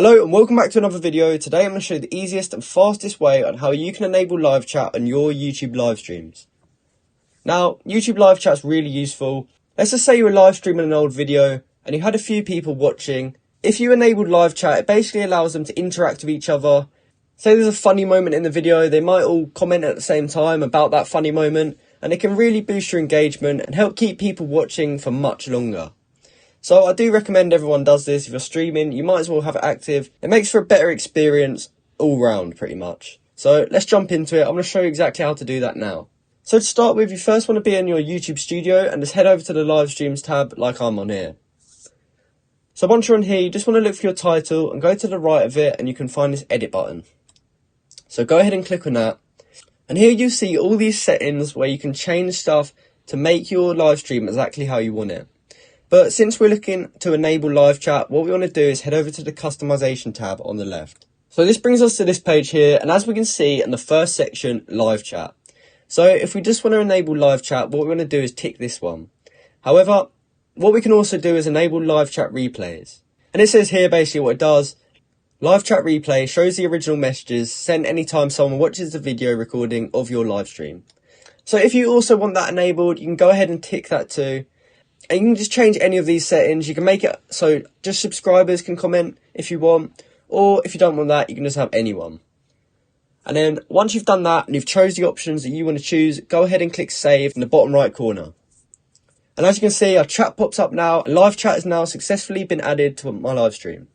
Hello and welcome back to another video. Today I'm going to show you the easiest and fastest way on how you can enable live chat on your YouTube live streams. Now, YouTube live chat is really useful. Let's just say you were live streaming an old video and you had a few people watching. If you enabled live chat, it basically allows them to interact with each other. Say there's a funny moment in the video, they might all comment at the same time about that funny moment, and it can really boost your engagement and help keep people watching for much longer. So I do recommend everyone does this. If you're streaming, you might as well have it active. It makes for a better experience all round pretty much. So let's jump into it. I'm going to show you exactly how to do that now. So to start with, you first want to be in your YouTube studio and just head over to the live streams tab like I'm on here. So once you're on here, you just want to look for your title and go to the right of it and you can find this edit button. So go ahead and click on that. And here you see all these settings where you can change stuff to make your live stream exactly how you want it. But since we're looking to enable live chat, what we want to do is head over to the customization tab on the left. So this brings us to this page here, and as we can see in the first section, live chat. So if we just want to enable live chat, what we want to do is tick this one. However, what we can also do is enable live chat replays. And it says here basically what it does. Live chat replay shows the original messages sent anytime someone watches the video recording of your live stream. So if you also want that enabled, you can go ahead and tick that too. And you can just change any of these settings. You can make it so just subscribers can comment if you want, or if you don't want that, you can just have anyone. And then once you've done that and you've chose the options that you want to choose, go ahead and click save in the bottom right corner. And as you can see, our chat pops up now, and live chat has now successfully been added to my live stream.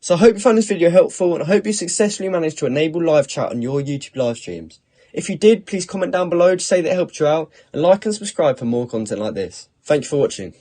So I hope you found this video helpful, and I hope you successfully managed to enable live chat on your YouTube live streams. If you did, please comment down below to say that it helped you out, and like and subscribe for more content like this. Thank you for watching.